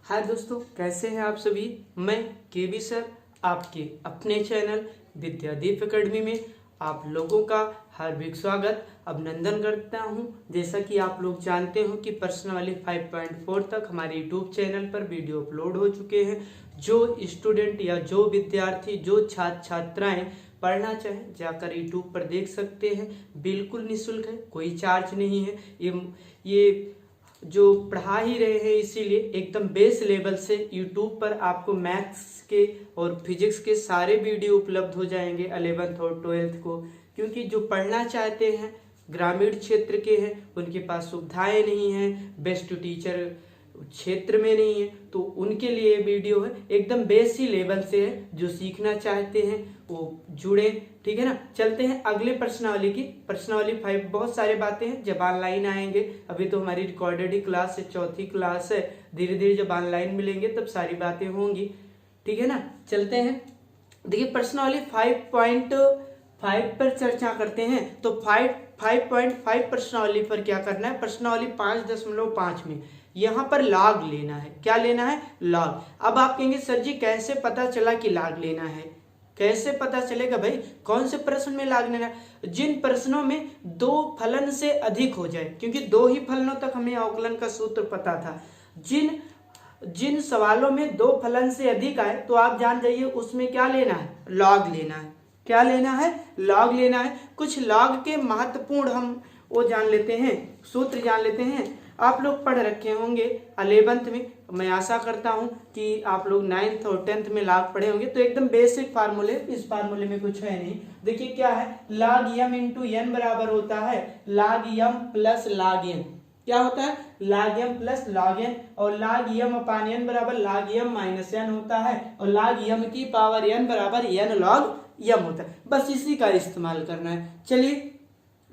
हाय दोस्तों, कैसे हैं आप सभी। मैं केवी सर आपके अपने चैनल विद्यादीप एकेडमी में आप लोगों का हार्दिक स्वागत अभिनंदन करता हूं। जैसा कि आप लोग जानते हो कि पर्सनाली 5.4 तक हमारे यूट्यूब चैनल पर वीडियो अपलोड हो चुके हैं। जो स्टूडेंट या जो विद्यार्थी जो छात्र छात्राएं पढ़ना चाहें जाकर यूट्यूब पर देख सकते हैं। बिल्कुल निःशुल्क है, कोई चार्ज नहीं है। ये जो पढ़ा ही रहे हैं, इसीलिए एकदम बेस लेवल से यूट्यूब पर आपको मैथ्स के और फिजिक्स के सारे वीडियो उपलब्ध हो जाएंगे 11th और 12th को। क्योंकि जो पढ़ना चाहते हैं ग्रामीण क्षेत्र के हैं, उनके पास सुविधाएं नहीं हैं, बेस्ट टीचर क्षेत्र में नहीं है, तो उनके लिए वीडियो है एकदम बेस ही लेवल से है। जो सीखना चाहते हैं वो जुड़े, ठीक है ना। चलते हैं अगले प्रश्नावली की। प्रश्नावली 5 बहुत सारे बातें हैं जब ऑनलाइन आएंगे। अभी तो हमारी रिकॉर्डेड ही क्लास है, चौथी क्लास है। धीरे धीरे जब ऑनलाइन मिलेंगे तब सारी बातें होंगी, ठीक है ना। चलते हैं, देखिए प्रश्नावली 5.5 पर चर्चा करते हैं। तो 5.5 प्रश्नावली पर क्या करना है, प्रश्नावली 5.5 में यहाँ पर लॉग लेना है। क्या लेना है, लॉग। अब आप कहेंगे सर जी कैसे पता चला कि लॉग लेना है, कैसे पता चलेगा भाई, कौन से प्रश्न में लॉग लेना है। जिन प्रश्नों में 2 फलन से अधिक हो जाए, क्योंकि 2 ही फलनों तक हमें अवकलन का सूत्र पता था। जिन सवालों में 2 फलन से अधिक आए तो आप जान जाइए उसमें क्या लेना है, लॉग लेना है। क्या लेना है, लॉग लेना है। कुछ लॉग के महत्वपूर्ण हम वो जान लेते हैं, सूत्र जान लेते हैं। आप लोग पढ़ रखे होंगे 11th में, मैं आशा करता हूं कि आप लोग 9th और 10th में लॉग पढ़े होंगे। तो एकदम बेसिक फार्मूले, इस फार्मूले में कुछ है नहीं। देखिए क्या है, log m इंटू एन बराबर होता है log m plus log n। क्या होता है, log m plus log n, और log m अपान n बराबर log m माइनस n होता है, और log m की पावर n बराबर n log m होता है। बस इसी का इस्तेमाल करना है। चलिए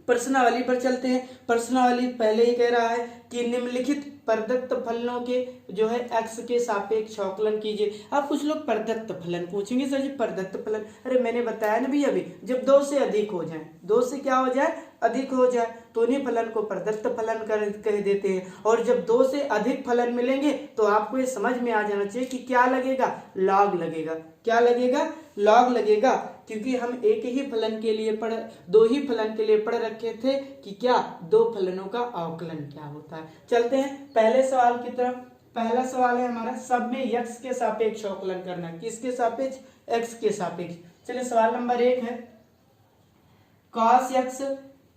प्रश्नावली पर चलते हैं। प्रश्नावली पहले ही कह रहा है कि निम्नलिखित प्रदत्त फलनों के जो है x के सापेक्ष अवकलन कीजिए। अब कुछ लोग प्रदत्त फलन पूछेंगे, सर जी प्रदत्त फलन, अरे मैंने बताया ना भी अभी, जब 2 से अधिक हो जाए, 2 से क्या हो जाए, अधिक हो जाए, तो उन्हीं फलन को प्रदत्त फलन कह देते हैं। और जब 2 से अधिक फलन मिलेंगे तो आपको ये समझ में आ जाना चाहिए कि क्या लगेगा, लॉग लगेगा। क्या लगेगा, लॉग लगेगा। क्योंकि हम एक ही फलन के लिए 2 ही फलन के लिए पढ़ रखे थे कि क्या 2 फलनों का अवकलन क्या होता है। चलते हैं पहले सवाल की तरफ। पहला सवाल है हमारा, सब में x के सापेक्ष अवकलन करना है। किसके सापेक्ष, x के सापेक्ष। चलिए सवाल नंबर 1 है cos x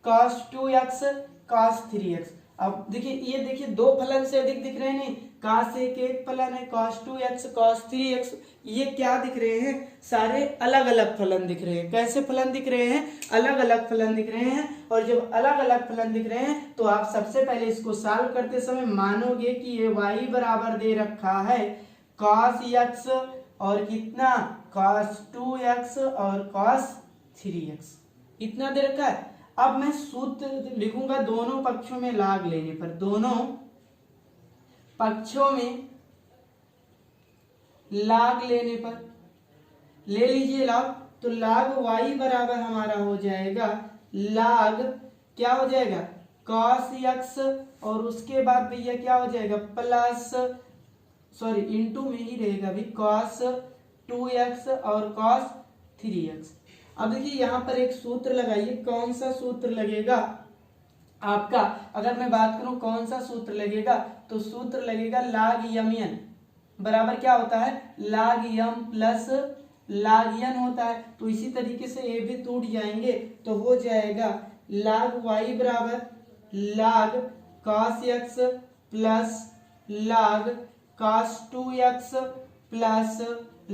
cos 2x cos 3x। अब देखिए, ये देखिए 2 फलन से अधिक दिख रहे हैं, नहीं, cos एक फलन है, cos 2x cos 3x, ये क्या दिख रहे हैं, सारे अलग अलग फलन दिख रहे हैं। कैसे फलन दिख रहे हैं, अलग अलग फलन दिख रहे हैं। और जब अलग अलग फलन दिख रहे हैं तो आप सबसे पहले इसको सॉल्व करते समय मानोगे कि ये y बराबर दे रखा है cos x और कितना cos 2x और cos 3x, इतना दे रखा है। अब मैं सूत्र लिखूंगा दोनों पक्षों में लॉग लेने पर, दोनों पक्षों में लॉग लेने पर ले लीजिए लॉग। तो log y बराबर हमारा हो जाएगा log, क्या हो जाएगा, cos x, और उसके बाद भैया क्या हो जाएगा, प्लस, सॉरी इंटू में ही रहेगा भी, cos 2x और cos 3x। अब देखिए यहाँ पर एक सूत्र लगाइए, कौन सा सूत्र लगेगा आपका, अगर मैं बात करूं कौन सा सूत्र लगेगा, तो सूत्र लगेगा log mn बराबर क्या होता है, log m plus log n होता है। तो इसी तरीके से ये भी टूट जाएंगे, तो हो जाएगा log y बराबर log cos x plus log cos 2x plus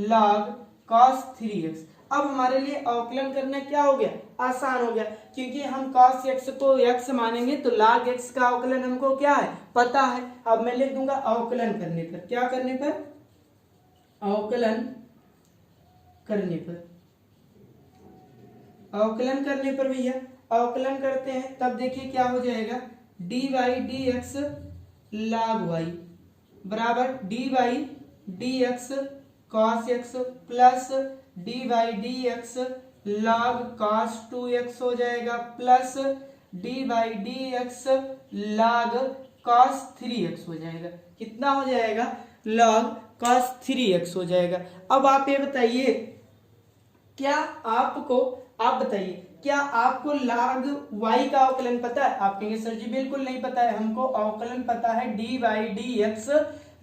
log cos 3x। अब हमारे लिए अवकलन करना क्या हो गया, आसान हो गया, क्योंकि हम cos x को x मानेंगे तो log x का अवकलन हमको क्या है, पता है। अब मैं लिख दूंगा अवकलन करने पर, क्या करने पर, अवकलन करने पर, अवकलन करने पर भैया अवकलन करते हैं तब देखिए क्या हो जाएगा, dy dx log y बराबर dy dx cos x plus dy dx log cos 2x हो जाएगा, plus dy dx log cos 3x हो जाएगा। कितना हो जाएगा, log cos 3x हो जाएगा। अब आप ये बताइए, क्या आप बताइए क्या आपको log y का अवकलन पता है? आप कहेंगे सर जी बिल्कुल नहीं पता है, हमको अवकलन पता है dy dx,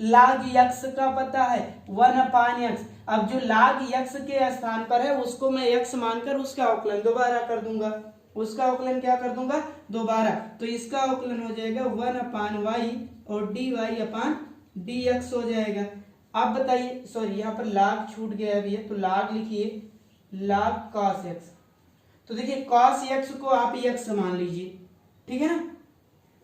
log x का पता है 1/x। अब जो log x के स्थान पर है उसको मैं x मानकर उसका अवकलन दोबारा कर दूंगा, उसका अवकलन क्या कर दूंगा दोबारा, तो इसका अवकलन हो जाएगा 1/y और dy/dx हो जाएगा। आप बताइए, सॉरी यहाँ पर log छूट गया अभी है, तो log लिखिए log cos x। तो देखिए cos x को आप x मान लीजिए, ठीक है ना।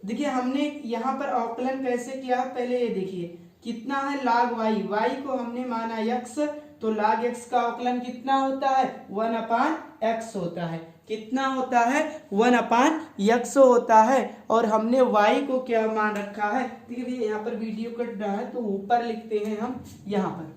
देखिए हमने यहाँ पर अवकलन कैसे किया, पहले ये देखिए कितना है log y को हमने माना x, तो log x का अवकलन कितना होता है 1/x होता है, कितना होता है 1/x होता है। और हमने y को क्या मान रखा है, ठीक है यहाँ पर वीडियो कट रहा है तो ऊपर लिखते हैं हम यहाँ पर,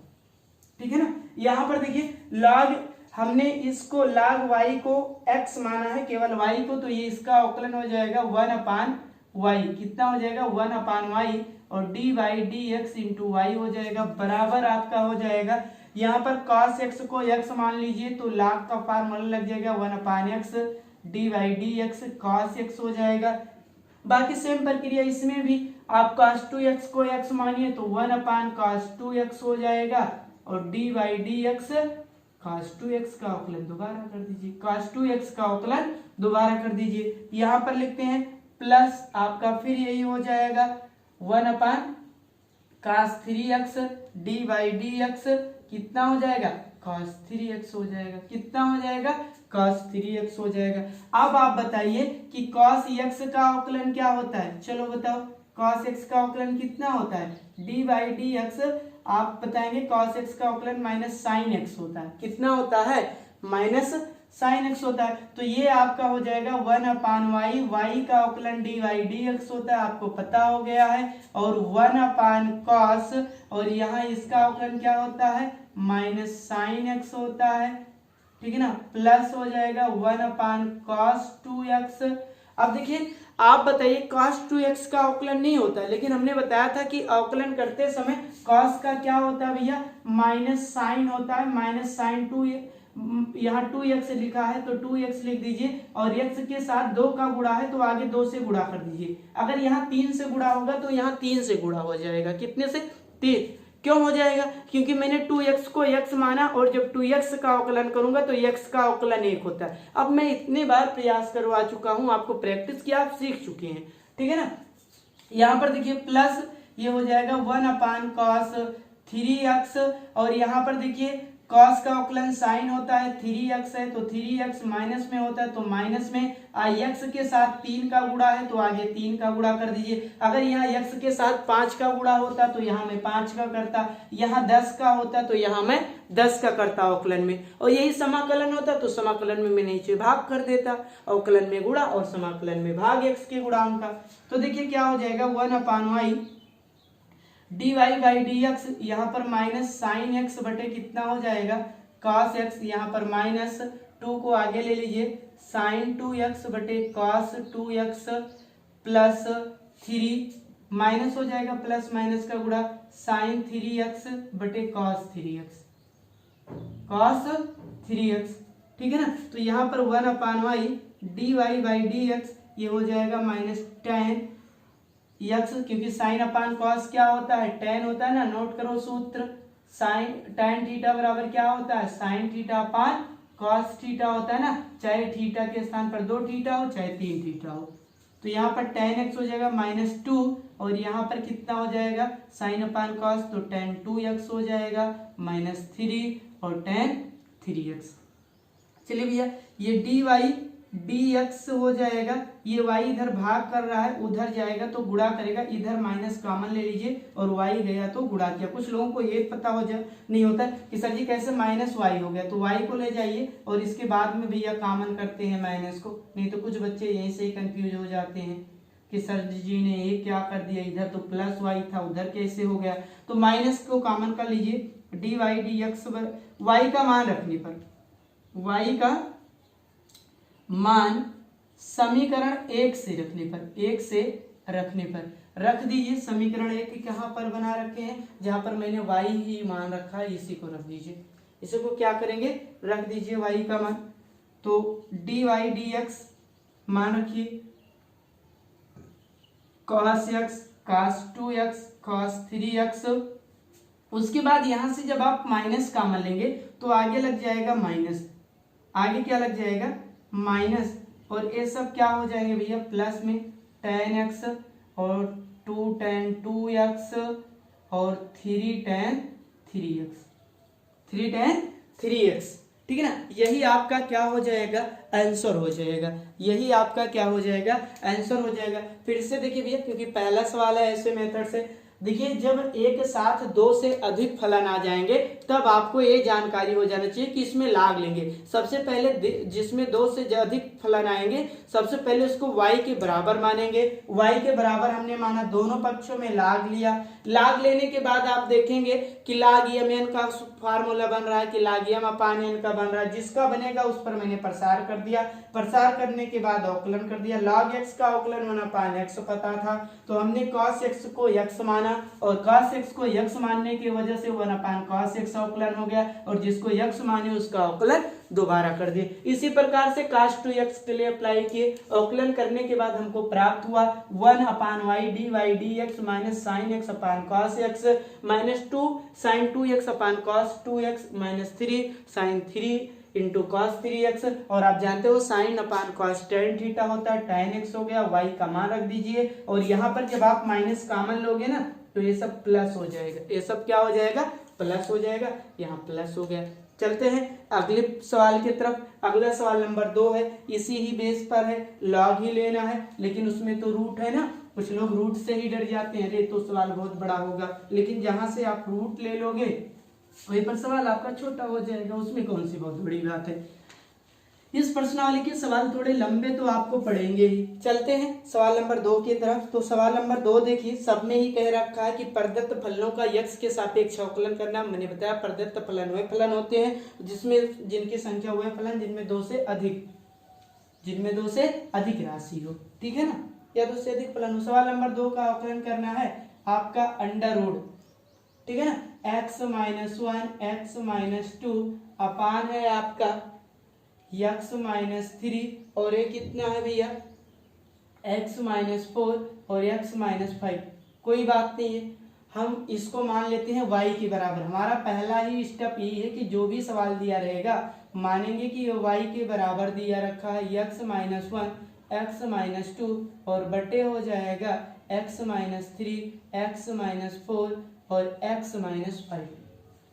ठीक है ना। यहाँ पर देखिए log, हमने इसको log y को x माना है, केवल y को, तो ये इसका अवकलन हो जाएगा 1/y, कितना हो जाएगा 1/y, और dy/dx इंटू y हो जाएगा, बराबर आपका हो जाएगा। यहाँ पर cos x को x मान लीजिए तो log का फार्मूला लग जाएगा 1/x, dy/dx cos x हो जाएगा। बाकी सेम प्रक्रिया इसमें भी, आप cos 2x को x मानिए तो 1/cos 2x हो जाएगा, और dy/dx cos 2x का अवकलन दोबारा कर दीजिए, cos 2x का अवकलन दोबारा कर दीजिए। यहाँ पर लिखते हैं प्लस आपका फिर यही हो जाएगा 1/cos 3x dy/dx कितना हो जाएगा cos 3x हो जाएगा, कितना हो जाएगा cos 3x हो जाएगा। अब आप बताइए कि cos x का अवकलन क्या होता है, चलो बताओ cos x का अवकलन कितना होता है dy/dx, आप बताएंगे cos x का अवकलन माइनस साइन x होता है, कितना होता है माइनस साइन x होता है, तो ये आपका हो जाएगा 1/y, y का अवकलन dy/dx होता है, आपको पता हो गया है, और 1/cos, और यहाँ इसका अवकलन क्या होता है माइनस साइन x होता है, ठीक है ना, प्लस हो जाएगा 1/cos 2x। अब देखिए आप बताइए cos 2x का अवकलन नहीं होता, लेकिन हमने बताया था कि अवकलन करते समय cos का क्या होता है भैया माइनस साइन होता है, माइनस साइन 2, यहाँ 2x लिखा है तो 2x लिख दीजिए, और x के साथ 2 का गुणा है तो आगे 2 से गुणा कर दीजिए। अगर यहाँ 3 से गुणा होगा तो यहाँ 3 से गुणा हो जाएगा, कितने से 3, क्यों हो जाएगा क्योंकि मैंने 2x को x माना, और जब 2x का अवकलन करूंगा तो x का अवकलन 1 होता है। अब मैं इतने बार प्रयास करवा चुका हूं, आपको प्रैक्टिस किया, आप सीख चुके हैं, ठीक है ना। यहाँ पर देखिए प्लस ये हो जाएगा 1/cos 3x, और यहाँ पर देखिए cos का अवकलन साइन होता है 3x है, तो 3x माइनस में होता है, तो माइनस में x के साथ 3 का गुणा है तो आगे 3 का गुणा कर दीजिए। अगर यहाँ x के साथ 5 का गुणा होता तो यहाँ मैं 5 का करता, यहाँ 10 का होता तो यहाँ मैं 10 का करता अवकलन में, और यही समाकलन होता तो समाकलन में मैं नीचे भाग कर देता, अवकलन में गुणा और समाकलन में भाग x के गुणांक का। तो देखिए क्या हो जाएगा 1/y dy/dx, यहाँ पर माइनस साइन x बटे कितना हो जाएगा cos x, यहाँ पर माइनस 2 को आगे ले लीजिए साइन 2x बटे cos 2x प्लस 3, माइनस हो जाएगा प्लस माइनस का गुणा साइन 3x बटे cos 3x, ठीक है ना। तो यहाँ पर 1/y dy/dx ये हो जाएगा माइनस tan x, क्योंकि साइन अपान कॉस क्या होता है tan होता है ना, नोट करो सूत्र, साइन tan थीटा बराबर क्या होता है sine theta upon cos theta होता है ना, चाहे थीटा के स्थान पर 2 थीटा हो चाहे 3 थीटा हो। तो यहाँ पर tan x हो जाएगा -2, और यहाँ पर कितना हो जाएगा साइन अपान कॉस, तो tan 2x हो जाएगा -3 और tan 3x। चलिए भैया ये dy/dx हो जाएगा, ये y इधर भाग कर रहा है उधर जाएगा तो गुणा करेगा, इधर माइनस कॉमन ले लीजिए और y गया तो गुणा किया। कुछ लोगों को ये पता हो जाए नहीं होता कि सर जी कैसे -y हो गया, तो y को ले जाइए और इसके बाद में भैया कॉमन करते हैं माइनस को, नहीं तो कुछ बच्चे यहीं से ही कंफ्यूज हो जाते हैं कि सर जी ने ये क्या कर दिया, इधर तो प्लस y था उधर कैसे हो गया। तो माइनस को कॉमन कर लीजिए, dy/dx y का मान रखने पर, y का मान समीकरण 1 से रखने पर, 1 से रखने पर रख दीजिए। समीकरण 1 कहाँ पर बना रखे हैं, जहां पर मैंने y ही मान रखा है, इसी को रख दीजिए। इसी को क्या करेंगे, रख दीजिए y का मान। तो dy dx मान रखिए cos x cos 2x cos 3x। उसके बाद यहां से जब आप माइनस कॉमन लेंगे तो आगे लग जाएगा माइनस, आगे क्या लग जाएगा माइनस, और ये सब क्या हो जाएंगे भैया प्लस में tan x और 2 tan 2x और 3 tan 3x, 3 tan 3x, ठीक है ना। यही आपका क्या हो जाएगा आंसर हो जाएगा, यही आपका क्या हो जाएगा आंसर हो जाएगा। फिर से देखिए भैया, क्योंकि पहला सवाल है ऐसे मेथड से, देखिए जब एक साथ दो से अधिक फलन आ जाएंगे तब आपको ये जानकारी हो जाना चाहिए कि इसमें लाग लेंगे। सबसे पहले जिसमें दो से अधिक फलन आएंगे सबसे पहले उसको y के बराबर मानेंगे। y के बराबर हमने माना, दोनों पक्षों में लाग लिया। लाग लेने के बाद आप देखेंगे कि लाग m n का फार्मूला बन रहा है कि लाग m अपान n का बन रहा है, जिसका बनेगा उस पर मैंने प्रसार कर दिया। प्रसार करने के बाद अवकलन कर दिया। log x का अवकलन 1 अपान x पता था तो हमने cos x को x माना, और cos x को x मानने की वजह से 1 अपान cos x अवकलन हो गया, और जिसको x माने उसका अवकलन दोबारा कर दिए। इसी प्रकार से cos 2x के लिए अप्लाई किए। अवकलन करने के बाद हमको प्राप्त हुआ 1 upon y dy dx minus sine x upon cos x minus 2 sine 2x upon cos 2x minus 3 sine 3 into cos 3x, और आप जानते हो sine upon cos tan theta होता है, tan x हो गया। y का मान रख दीजिए, और यहाँ पर जब आप माइनस कॉमन लोगे ना तो ये सब प्लस हो जाएगा, ये सब क्या हो जाएगा प्लस हो जाएगा, यहाँ प्लस हो गया। चलते हैं अगले सवाल की तरफ। अगला सवाल नंबर 2 है, इसी ही बेस पर है, लॉग ही लेना है, लेकिन उसमें तो रूट है ना, कुछ लोग रूट से ही डर जाते हैं, अरे तो सवाल बहुत बड़ा होगा, लेकिन जहां से आप रूट ले लोगे वहीं पर सवाल आपका छोटा हो जाएगा, उसमें कौन सी बहुत बड़ी बात है। इस प्रश्नावली के सवाल थोड़े लंबे तो आपको पढ़ेंगे ही। चलते हैं सवाल नंबर 2 की तरफ। तो सवाल नंबर 2 देखिए, सब में ही कह रखा है कि प्रदत्त फलनों का x के सापेक्ष अवकलन करना। मैंने बताया प्रदत्त फलन वे फलन होते हैं जिसमें जिनकी संख्या हुए फलन जिनमें दो से अधिक राशि हो, ठीक है ना, या दो से अधिक फलन हो। सवाल नंबर 2 का अवकलन करना है आपका अंडर रूट, ठीक है ना, x माइनस 1 x माइनस 2 अपान है आपका x माइनस 3, और ये कितना है भैया x माइनस 4 और x माइनस 5। कोई बात नहीं है, हम इसको मान लेते हैं y के बराबर। हमारा पहला ही स्टेप यही है कि जो भी सवाल दिया रहेगा मानेंगे कि ये y के बराबर दिया रखा है, x माइनस 1 x माइनस 2 और बटे हो जाएगा x माइनस 3 x माइनस 4 और x माइनस 5।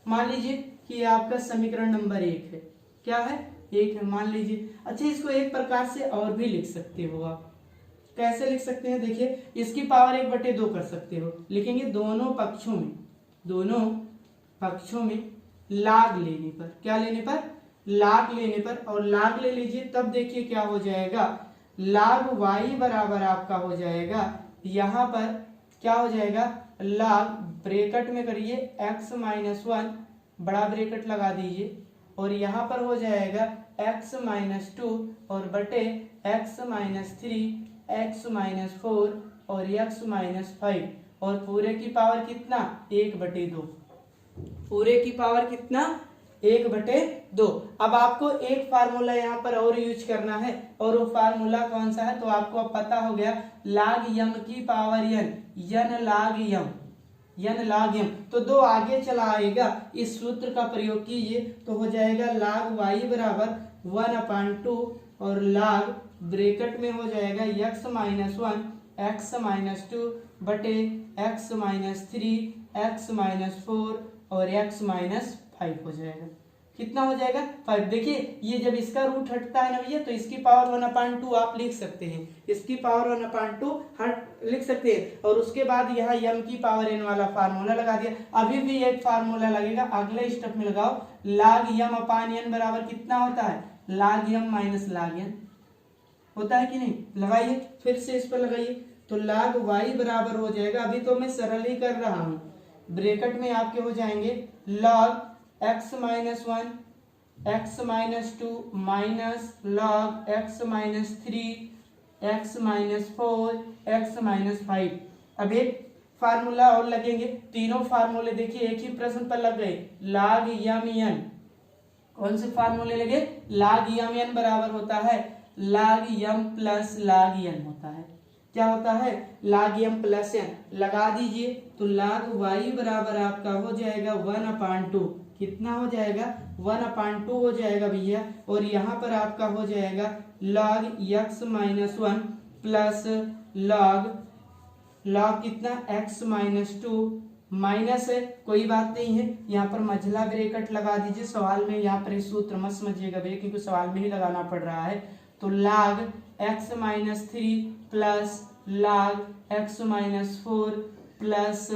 मान लीजिए कि ये आपका समीकरण नंबर 1 है। क्या है, 1 है, मान लीजिए। अच्छा, इसको एक प्रकार से और भी लिख सकते हो आप। कैसे लिख सकते हैं, देखिए इसकी पावर 1/2 कर सकते हो। लिखेंगे दोनों पक्षों में लाग लेने पर, क्या लेने पर, लाग लेने पर, और लाग ले लीजिए तब देखिए क्या हो जाएगा, लाग y बराबर आपका हो जाएगा, यहाँ पर क्या हो जाएगा, लाग ब्रैकेट में करिए x माइनस 1 बड़ा ब्रैकेट लगा दीजिए, और यहाँ पर हो जाएगा x माइनस 2 और बटे x माइनस 3 x माइनस 4 और x माइनस 5, और पूरे की पावर कितना 1/2, पूरे की पावर कितना 1/2। अब आपको एक फार्मूला यहाँ पर और यूज करना है, और वो फार्मूला कौन सा है, तो आपको अब पता हो गया, लाग यम की पावर n लाग यम, n लाग यम। तो 2 आगे चला आएगा, इस सूत्र का प्रयोग कीजिए तो हो जाएगा लाग y बराबर 1/2 और लाग ब्रैकेट में हो जाएगा x माइनस 1 x माइनस 2 बटे x माइनस 3 x माइनस 4 और x माइनस 5 हो जाएगा। कितना हो जाएगा 5। देखिए ये जब इसका रूट हटता है ना भैया तो इसकी पावर 1/2 आप लिख सकते हैं, इसकी पावर 1/2 हट लिख सकते हैं, और उसके बाद यहाँ m की पावर n वाला फार्मूला लगा दिया। अभी भी एक फार्मूला लगेगा, अगले स्टेप में लगाओ, लाग m अपान n बराबर कितना होता है, लाग m माइनस लाग n होता है कि नहीं। लगाइए फिर से इस पर लगाइए, तो लाग y बराबर हो जाएगा, अभी तो मैं सरल ही कर रहा हूँ, ब्रैकेट में आपके हो जाएंगे log x minus 1 x minus 2 minus log x minus 3 x minus 4 x minus 5। अब एक फार्मूला और लगेंगे, तीनों फार्मूले देखिए एक ही प्रश्न पर लग गए। log m n, कौन से फार्मूले लगे? log m n बराबर होता है log m plus log n होता है। क्या होता है? log m प्लस n लगा दीजिए तो log y बराबर आपका हो जाएगा 1/2। कितना हो जाएगा? 1/2 हो जाएगा भैया। और यहाँ पर आपका हो जाएगा log x minus 1 plus log कितना? x माइनस 2 माइनस है, कोई बात नहीं है, यहाँ पर मझला ब्रैकेट लगा दीजिए। सवाल में यहाँ पर इस सूत्र मत समझिएगा भैया, क्योंकि सवाल में ही लगाना पड़ रहा है। तो log x minus 3 plus log x minus 4 plus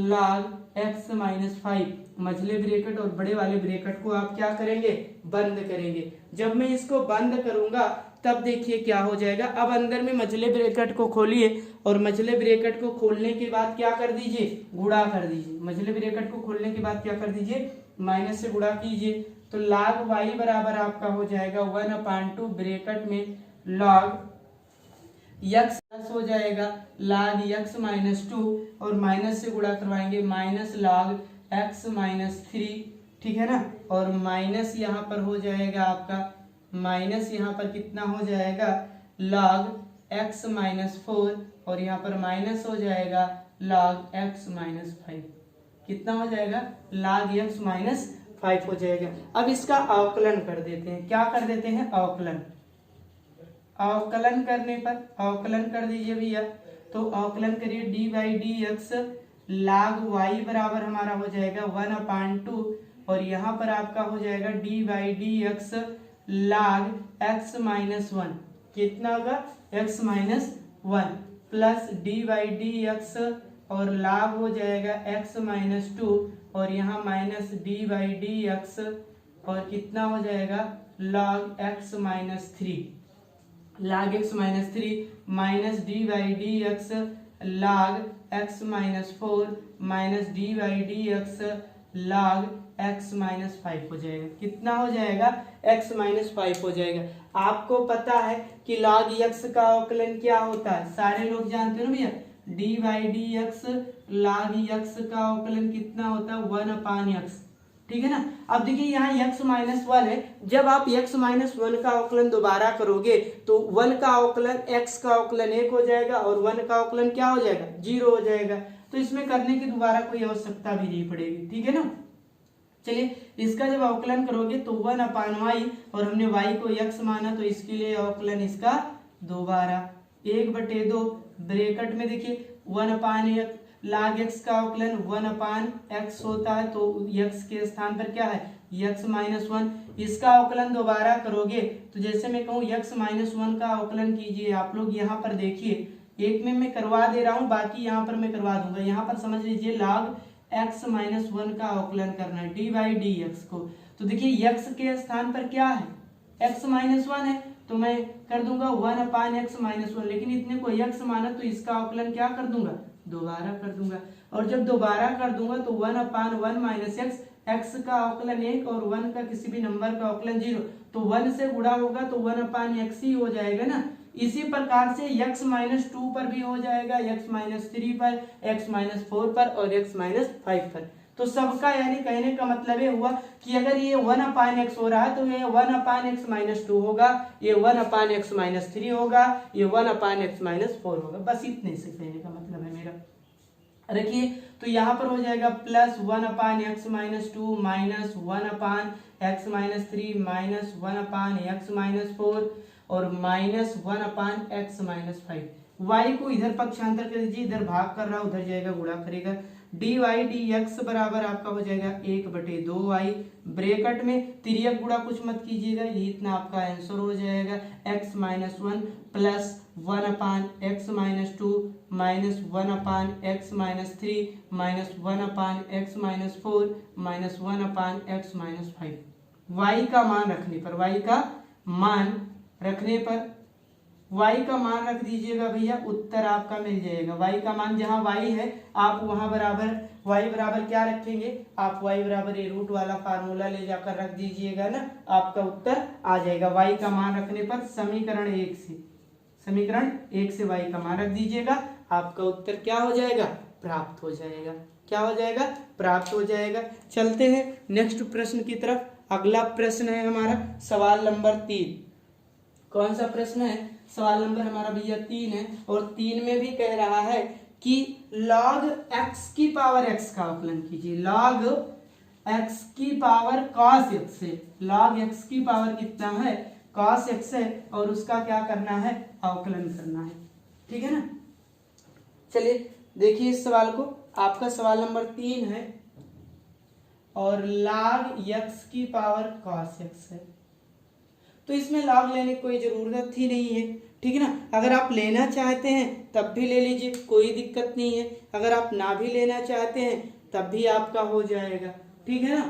log x minus 5, मझले ब्रैकेट और बड़े वाले ब्रैकेट को आप क्या करेंगे? बंद करेंगे। जब मैं इसको बंद करूंगा तब देखिए क्या हो जाएगा। अब अंदर में मझले ब्रैकेट को खोलिए और मझले ब्रैकेट को खोलने के बाद क्या कर दीजिए? गुणा कर दीजिए। मझले ब्रैकेट को खोलने के बाद क्या कर दीजिए? माइनस से गुणा कीजिए। तो log y बराबर आपका हो जाएगा 1/2 ब्रैकेट में log x प्लस हो जाएगा log x माइनस 2 और माइनस से गुणा करवाएंगे माइनस log x माइनस 3, ठीक है ना। और माइनस यहाँ पर हो जाएगा आपका, माइनस यहाँ पर कितना हो जाएगा? log x माइनस 4 और यहाँ पर माइनस हो जाएगा log x माइनस 5। कितना हो जाएगा? log x माइनस 5 हो जाएगा। अब इसका अवकलन कर देते हैं। क्या कर देते हैं? अवकलन। अवकलन करने पर अवकलन कर दीजिए भैया। तो अवकलन करिए d/dx log y बराबर हमारा हो जाएगा 1/2 और यहाँ पर आपका हो जाएगा d/dx log x माइनस 1। कितना होगा? x माइनस 1 प्लस d/dx और log हो जाएगा x माइनस 2 और यहाँ माइनस d/dx और कितना हो जाएगा? log x minus 3, log x minus 3 minus d/dx log x minus 4 minus d/dx log x minus 5 हो जाएगा। कितना हो जाएगा? x माइनस 5 हो जाएगा। आपको पता है कि log x का अवकलन क्या होता है? सारे लोग जानते हो ना भैया, d/dx log x का अवकलन कितना होता है? 1/x, ठीक है ना। अब देखिए यहाँ x माइनस 1 है, जब आप x माइनस 1 का अवकलन दोबारा करोगे तो 1 का अवकलन x का अवकलन 1 हो जाएगा और 1 का अवकलन क्या हो जाएगा? 0 हो जाएगा। तो इसमें करने की दोबारा कोई आवश्यकता भी नहीं पड़ेगी, ठीक है ना। चलिए इसका जब अवकलन करोगे तो 1/y और हमने y को x माना तो इसके लिए अवकलन इसका दोबारा 1/2 ब्रैकेट में देखिए 1/x log x का अवकलन 1/x होता है। तो x के स्थान पर क्या है? x minus 1। इसका अवकलन दोबारा करोगे तो जैसे मैं कहूँ x माइनस 1 का अवकलन कीजिए। आप लोग यहाँ पर देखिए, एक में मैं करवा दे रहा हूँ, बाकी यहाँ पर मैं करवा दूंगा। यहाँ पर समझ लीजिए log x माइनस 1 का अवकलन करना है d/dx को। तो देखिए x के स्थान पर क्या है? x माइनस 1 है तो मैं कर दूंगा 1/x माइनस 1, लेकिन इतने को x माना तो इसका अवकलन क्या कर दूंगा? दोबारा कर दूंगा। और जब दोबारा कर दूंगा तो 1/1 माइनस x का अवकलन 1 और 1 का किसी भी नंबर का अवकलन 0, तो 1 से गुणा होगा तो 1/x ही हो जाएगा ना। इसी प्रकार से x माइनस 2 पर भी हो जाएगा, x माइनस 3 पर, x माइनस 4 पर और x माइनस 5 पर। तो सबका यानी कहने का मतलब ये हुआ कि अगर ये 1/x हो रहा है तो ये 1/x माइनस 2 होगा, ये 1/x माइनस 3 होगा, ये 1/x माइनस 4 होगा। बस इतने से कहने का मतलब है मेरा। रखिए तो यहाँ पर हो जाएगा plus 1/x minus 2 minus 1/x minus 3 minus 1/x minus 4 और माइनस 1/x माइनस 5। y को इधर पक्षांतर कर दीजिए, इधर भाग कर रहा उधर जाएगा गुणा करेगा। dy/dx बराबर आपका हो जाएगा 1/2y ब्रैकेट में तिर्यक गुणा कुछ मत कीजिएगा, ये इतना आपका आंसर हो जाएगा। x minus 1 plus 1/x minus 2 minus 1/x minus 3 minus 1/x minus 4 minus 1/x minus 5। y का मान रखने पर, y का मान रखने पर, y का मान रख दीजिएगा भैया, उत्तर आपका मिल जाएगा। y का मान जहां y है आप वहां बराबर y बराबर क्या रखेंगे? आप y बराबर ये रूट वाला फार्मूला ले जाकर रख दीजिएगा ना, आपका उत्तर आ जाएगा। y का मान रखने पर समीकरण 1 से y का मान रख दीजिएगा, आपका उत्तर क्या हो जाएगा, प्राप्त हो जाएगा। क्या हो जाएगा, प्राप्त हो जाएगा। चलते हैं नेक्स्ट प्रश्न की तरफ। अगला प्रश्न है हमारा सवाल नंबर 3। कौन सा प्रश्न है, सवाल नंबर हमारा भैया 3 है। और 3 में भी कह रहा है कि log x की पावर x का अवकलन कीजिए। log x की पावर cos x है, log x की पावर कितना है, cos x है, और उसका क्या करना है, अवकलन करना है। ठीक है ना। चलिए देखिए इस सवाल को, आपका सवाल नंबर 3 है और log x की पावर cos x है। तो इसमें log लेने की कोई जरूरत ही नहीं है। ठीक है ना। अगर आप लेना चाहते हैं तब भी ले लीजिए, कोई दिक्कत नहीं है। अगर आप ना भी लेना चाहते हैं तब भी आपका हो जाएगा। ठीक है ना।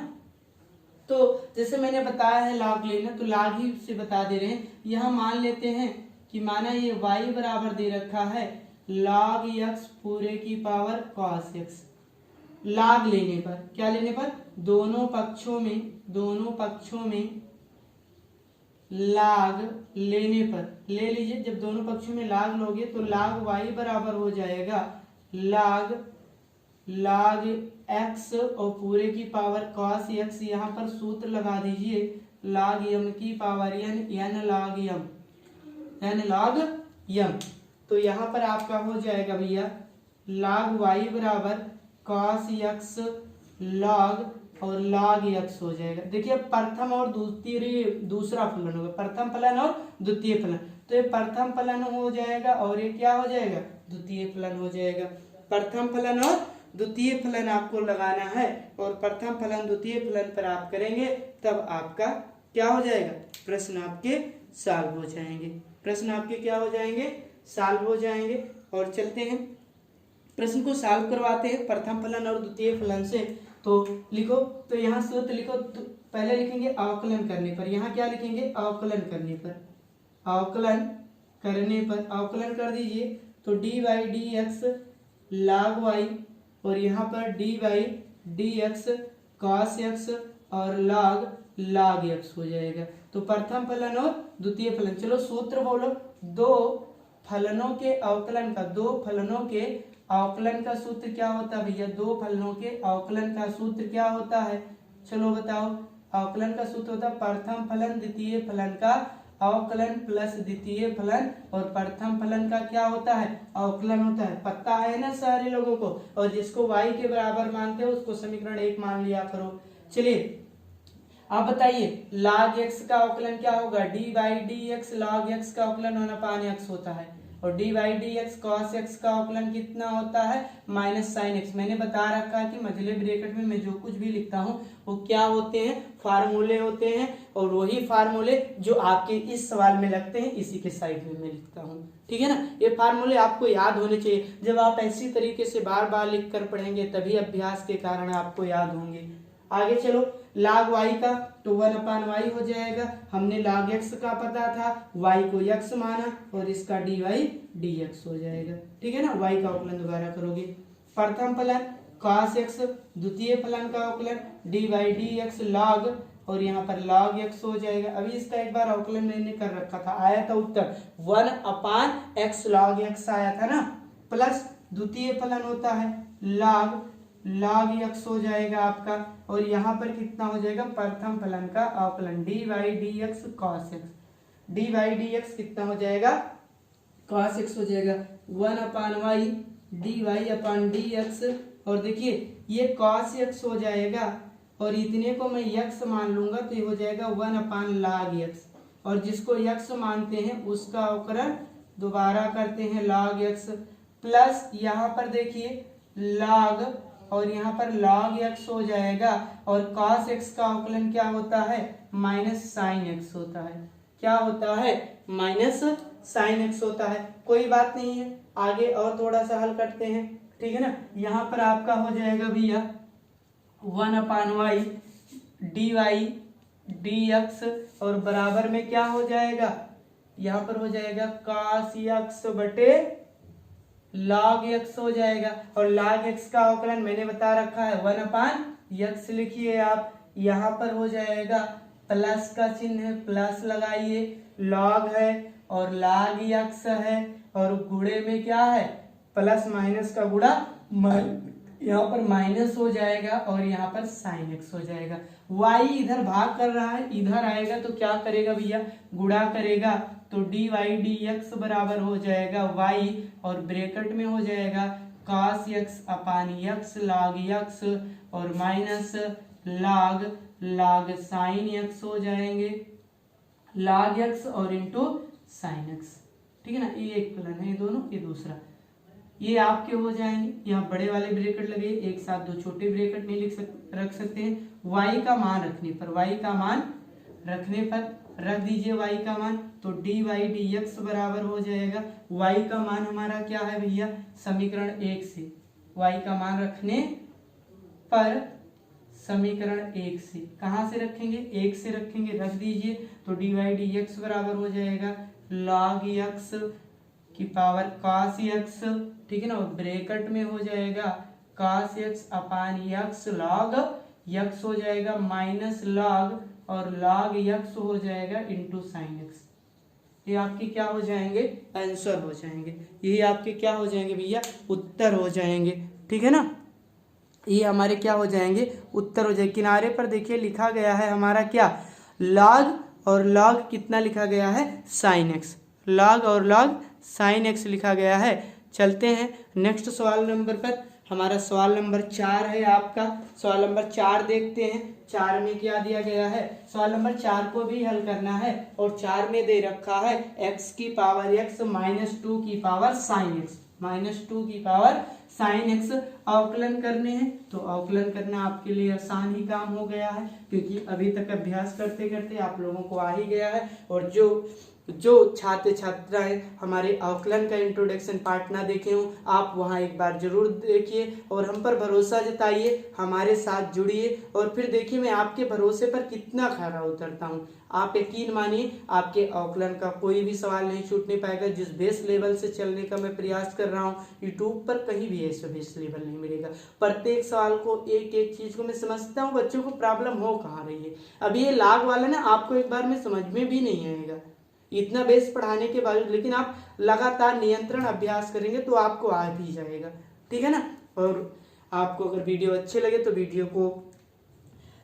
तो जैसे मैंने बताया है log लेना, तो log ही से बता दे रहे हैं। यहाँ मान लेते हैं कि माना ये y बराबर दे रखा है log x पूरे की पावर cos x। log लेने पर, क्या लेने पर, दोनों पक्षों में log लेने पर, ले लीजिए। जब दोनों पक्षों में log लोगे तो log y बराबर हो जाएगा log x और पूरे की पावर cos x। यहाँ पर सूत्र लगा दीजिए log m की पावर n log m। तो यहाँ पर आपका हो जाएगा भैया log y बराबर cos x log और log x हो जाएगा। देखिए प्रथम और दूसरा फलन होगा, प्रथम फलन और द्वितीय फलन। तो ये प्रथम फलन हो जाएगा और ये क्या हो जाएगा, द्वितीय फलन हो जाएगा। प्रथम फलन और द्वितीय फलन आपको लगाना है, और प्रथम फलन द्वितीय फलन पर आप करेंगे तब आपका क्या हो जाएगा, प्रश्न आपके सॉल्व हो जाएंगे। प्रश्न आपके क्या हो जाएंगे, सॉल्व हो जाएंगे। और चलते हैं प्रश्न को सॉल्व करवाते हैं प्रथम फलन और द्वितीय फलन से। तो लिखो, तो यहाँ सूत्र लिखो। तो पहले लिखेंगे अवकलन करने पर, यहाँ क्या लिखेंगे, अवकलन करने पर, अवकलन कर दीजिए। तो D by D x log y, और यहाँ पर D by D x cos x और log x हो जाएगा। तो प्रथम फलन और द्वितीय फलन, चलो सूत्र बोलो। दो फलनों के अवकलन का सूत्र क्या होता है भैया, दो फलनों के अवकलन का सूत्र क्या होता है, चलो बताओ। अवकलन का सूत्र होता है प्रथम फलन द्वितीय फलन का अवकलन प्लस द्वितीय फलन, और प्रथम फलन का क्या होता है, अवकलन होता है। पता है ना सारे लोगों को। और जिसको y के बराबर मानते हो उसको समीकरण 1 मान लिया करो। चलिए आप बताइए log x का अवकलन क्या होगा, D by D x log x का अवकलन 1/x होता है, और D by D x cos x का अवकलन कितना होता है, माइनस साइन x। मैंने बता रखा है कि मझले ब्रैकेट में मैं जो कुछ भी लिखता हूँ वो क्या होते हैं, फार्मूले होते हैं, और वही फार्मूले जो आपके इस सवाल में लगते हैं इसी के साइड में मैं लिखता हूँ। ठीक है ना। ये फार्मूले आपको याद होने चाहिए। जब आप ऐसी तरीके से बार बार लिख कर पढ़ेंगे तभी अभ्यास के कारण आपको याद होंगे। आगे चलो, log y का तो 1/y हो जाएगा। हमने log x का पता था, y को x माना, और इसका dy dx हो जाएगा। ठीक है ना। y का अवकलन दोबारा करोगे, प्रथम फलन cos x, द्वितीय फलन का अवकलन dy dx log, और यहाँ पर log x हो जाएगा। अभी इसका एक बार अवकलन मैंने कर रखा था, आया था उत्तर 1/x log x आया था ना, प्लस द्वितीय फलन होता है log x हो जाएगा आपका, और यहाँ पर कितना हो जाएगा, प्रथम फलन का अवकलन D by D x cos x, D by D x कितना हो जाएगा, cos x हो जाएगा 1/y dy अपन dx। और देखिए ये cos x हो जाएगा, और इतने को मैं x मान लूंगा तो ये हो जाएगा 1/log x, और जिसको x मानते हैं उसका अवकलन दोबारा करते हैं log x, प्लस यहाँ पर देखिए log, और यहाँ पर log x हो जाएगा, और cos x का अवकलन क्या होता है, माइनस साइन x होता है। क्या होता है, माइनस साइन x होता है। कोई बात नहीं है, आगे और थोड़ा सा हल करते हैं। ठीक है ना। यहाँ पर आपका हो जाएगा भैया 1/y dy dx, और बराबर में क्या हो जाएगा, यहाँ पर हो जाएगा cos x बटे log x हो जाएगा, और log x का अवकलन मैंने बता रखा है 1/x लिखिए आप। यहाँ पर हो जाएगा प्लस का चिन्ह है, प्लस लगाइए, log है और log x है, और गुणे में क्या है, प्लस माइनस का गुणा, यहाँ पर माइनस हो जाएगा और यहाँ पर साइन एक्स हो जाएगा। y इधर भाग कर रहा है, इधर आएगा तो क्या करेगा भैया, गुणा करेगा, तो डी वाई डी एक्स बराबर हो जाएगा y, और ब्रैकेट में हो जाएगा cos x अपान x log x, और माइनस log साइन x हो जाएंगे, log x और इंटू साइन x। ठीक है ना, ये एक फलन है, ये दोनों, ये दूसरा, ये आपके हो जाएंगे। यहाँ बड़े वाले ब्रैकेट लगे, एक साथ दो छोटे ब्रैकेट नहीं रख सकते हैं। y का मान रखने पर, y का मान रखने पर रख दीजिए y का मान, तो डी वाई डी एक्स बराबर हो जाएगा, y का मान हमारा क्या है भैया, समीकरण 1 से, y का मान रखने पर समीकरण 1 से, कहाँ से रखेंगे, 1 से रखेंगे, रख दीजिए, तो डी वाई डी एक्स बराबर हो जाएगा log x की पावर cos x, ठीक है ना, और ब्रैकेट में हो जाएगा cos x अपान x log x हो जाएगा, माइनस log और log x हो जाएगा इंटू साइन x। ये आपके क्या हो जाएंगे, आंसर हो जाएंगे, ये आपके क्या हो जाएंगे भैया, उत्तर हो जाएंगे। ठीक है ना, ये हमारे क्या हो जाएंगे, उत्तर हो जाएंगे। किनारे पर देखिए लिखा गया है हमारा क्या, log और log कितना लिखा गया है, साइन x, log और log साइन x लिखा गया है। चलते हैं नेक्स्ट सवाल नंबर पर, हमारा सवाल नंबर 4 है आपका। सवाल नंबर 4 देखते हैं, 4 में क्या दिया गया है। सवाल नंबर 4 को भी हल करना है, और 4 में दे रखा है x की पावर x माइनस 2 की पावर साइन x, माइनस 2 की पावर साइन एक्स अवकलन करने हैं। तो अवकलन करना आपके लिए आसान ही काम हो गया है, क्योंकि अभी तक अभ्यास करते करते आप लोगों को आ ही गया है। और जो छात्र छात्राएं हमारे अवकलन का इंट्रोडक्शन पार्ट ना देखे हों, आप वहां एक बार जरूर देखिए और हम पर भरोसा जताइए, हमारे साथ जुड़िए, और फिर देखिए मैं आपके भरोसे पर कितना खरा उतरता हूं। आप यकीन मानिए, आपके अवकलन का कोई भी सवाल नहीं छूटने पाएगा। जिस बेस लेवल से चलने का मैं प्रयास कर रहा हूँ, यूट्यूब पर कहीं भी ऐसा बेस लेवल नहीं मिलेगा। प्रत्येक सवाल को, एक एक चीज को मैं समझता हूँ बच्चों को प्रॉब्लम हो कहाँ रही है। अभी ये लाग वाला ना आपको एक बार में समझ में भी नहीं आएगा, इतना बेस पढ़ाने के बावजूद, लेकिन आप लगातार नियंत्रण अभ्यास करेंगे तो आपको आ भी जाएगा। ठीक है ना, और आपको अगर वीडियो अच्छे लगे तो वीडियो को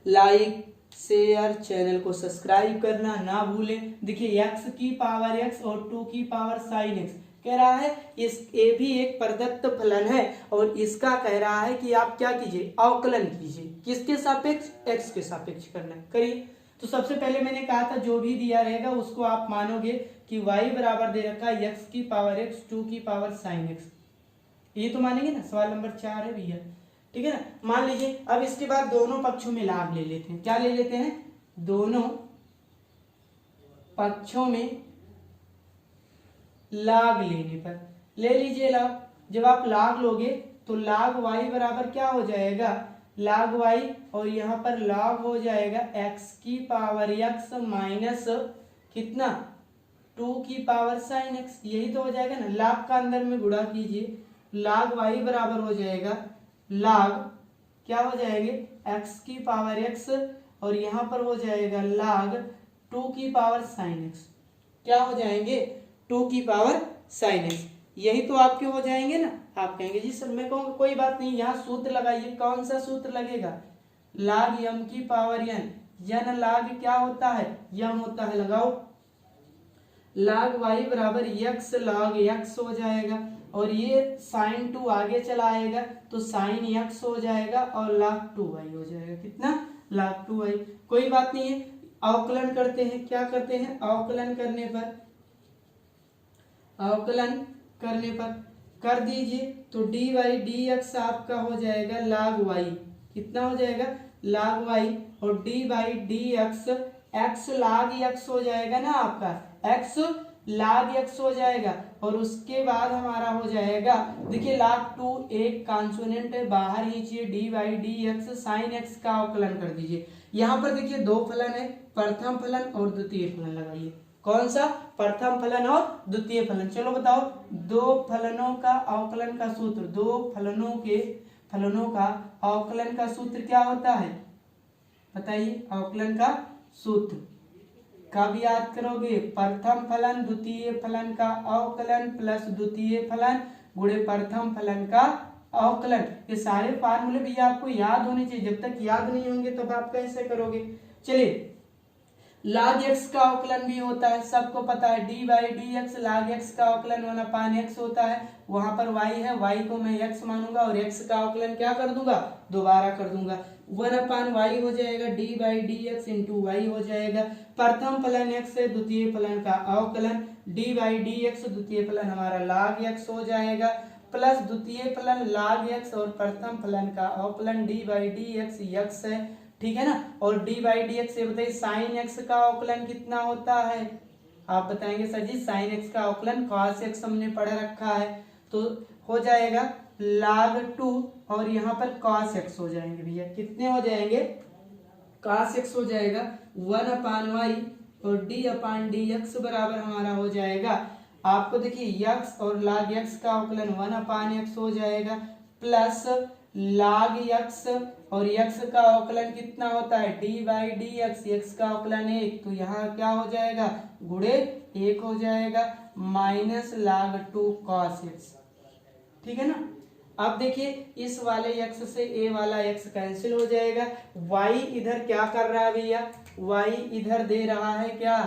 लाइक शेयर, चैनल को सब्सक्राइब करना ना भूलें। देखिए x की पावर x और 2 की पावर साइन x कह रहा है, ये भी एक प्रदत्त फलन है, और इसका कह रहा है कि आप क्या कीजिए, अवकलन कीजिए। किसके सापेक्ष, x के सापेक्ष करना है, करिए। तो सबसे पहले मैंने कहा था जो भी दिया रहेगा उसको आप मानोगे कि y बराबर दे रखा है x की पावर x 2 की पावर साइन x, ये तो मानेंगे ना। सवाल नंबर 4 है भैया, ठीक है ना। मान लीजिए अब इसके बाद दोनों पक्षों में लाभ ले लेते हैं। क्या ले लेते हैं, दोनों पक्षों में लाग लेने पर ले लीजिए लाग। जब आप लाग लोगे तो लाग y बराबर क्या हो जाएगा, लाग y, और यहाँ पर लॉग हो जाएगा x की पावर x माइनस कितना, 2 की पावर साइन x, यही तो हो जाएगा ना। लाग का अंदर में गुणा कीजिए, लाग y बराबर हो जाएगा लाग क्या हो जाएंगे, x की पावर x, और यहाँ पर हो जाएगा लाग 2 की पावर साइन x, क्या हो जाएंगे, 2 की पावर साइन x। यही तो आपके हो जाएंगे ना। आप कहेंगे जी सर मैं कहूँगा कोई बात नहीं, यहाँ सूत्र लगाइए। कौन सा सूत्र लगेगा, लाग यम की पावर n, यन लाग क्या होता है, यम होता है। लगाओ, लाग y बराबर x log x हो जाएगा, और ये साइन 2 आगे चला आएगा तो साइन x हो जाएगा, और log 2y हो जाएगा। कितना, log 2y। कोई बात नहीं है, अवकलन करते हैं। क्या करते हैं, अवकलन करने पर कर दीजिए, तो डी वाई डी एक्स आपका हो जाएगा log y, कितना हो जाएगा, log y, और D by D x, x log x हो जाएगा ना आपका, x log x हो जाएगा, और उसके बाद हमारा हो जाएगा, देखिए log 2 एक कॉन्सोनेंट है, बाहर लीजिए, D by D X sine x का अवकलन कर दीजिए। यहाँ पर देखिए दो फलन है, प्रथम फलन और द्वितीय फलन लगाइए। कौन सा, प्रथम फलन और द्वितीय फलन। चलो बताओ, दो फलनों का अवकलन का सूत्र, दो फलनों का अवकलन का सूत्र क्या होता है, बताइए। अवकलन का सूत्र कब याद करोगे, प्रथम फलन द्वितीय फलन का अवकलन प्लस द्वितीय फलन गुणे प्रथम फलन का अवकलन। ये सारे फार्मूले भी आपको याद होने चाहिए, जब तक याद नहीं होंगे तब आप कैसे करोगे। चलिए, log x का अवकलन भी होता है, सबको पता है, D by D x log x का अवकलन 1/x होता है। वहां पर y है, y को मैं x मानूंगा और x का अवकलन क्या कर दूंगा, दोबारा कर दूंगा, 1/y हो जाएगा, D by D X into Y हो जाएगा। प्रथम फलन x है, द्वितीय फलन का अवकलन डी बाई डी एक्स, द्वितीय फलन हमारा log x हो जाएगा, प्लस द्वितीय फलन log x और प्रथम फलन का अवकलन D by D x x है, ठीक है ना। और डी बाई डी एक्स, ये बताइए साइन एक्स का अवकलन कितना होता है, आप बताएंगे सर जी साइन एक्स का अवकलन cos x हमने पढ़ रखा है, तो हो जाएगा log 2 और यहाँ पर cos x हो जाएंगे भैया, कितने हो जाएंगे, cos x हो जाएगा 1/y और d/dx बराबर हमारा हो जाएगा, आपको देखिए x और log x का अवकलन 1/x हो जाएगा, प्लस log x और x का अवकलन कितना होता है, D by D x, x का अवकलन 1, तो यहाँ क्या हो जाएगा, गुणे 1 हो जाएगा, माइनस log 2 cos x, ठीक है ना। अब देखिए इस वाले x से a वाला x कैंसिल हो जाएगा, y इधर क्या कर रहा है भैया, y इधर दे रहा है क्या,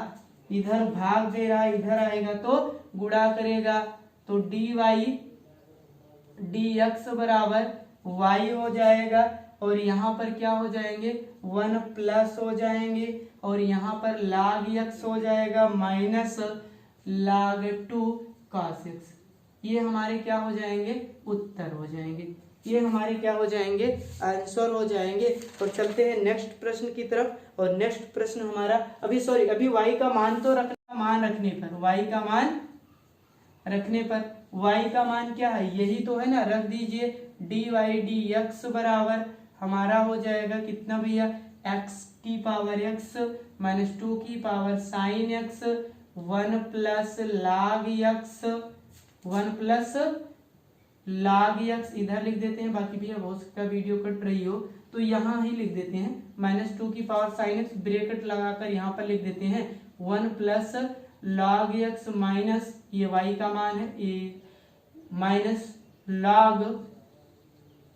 इधर भाग दे रहा है, इधर आएगा तो गुणा करेगा, तो डी वाई डी एक्स बराबर y हो जाएगा, और यहाँ पर क्या हो जाएंगे 1 प्लस हो जाएंगे, और यहाँ पर log x हो जाएगा माइनस log 2 cos x, ये हमारे क्या हो जाएंगे, उत्तर हो जाएंगे, ये हमारे क्या हो जाएंगे, आंसर हो जाएंगे। और चलते हैं नेक्स्ट प्रश्न की तरफ, और नेक्स्ट प्रश्न हमारा अभी y का मान तो रखना, मान रखने पर y का मान रखने पर y का मान क्या है, यही तो है ना, रख दीजिए, डी वाई डी एक्स बराबर हमारा हो जाएगा कितना भैया, x की पावर x माइनस 2 की power sine x, 1 plus log x, 1 plus log x इधर लिख देते हैं, बाकी भैया हो सकता है वीडियो कट रही हो तो यहाँ ही लिख देते हैं, माइनस 2 की पावर साइन x, ब्रैकेट लगाकर यहाँ पर लिख देते हैं 1 प्लस log x माइनस ये y का मान है, ये minus log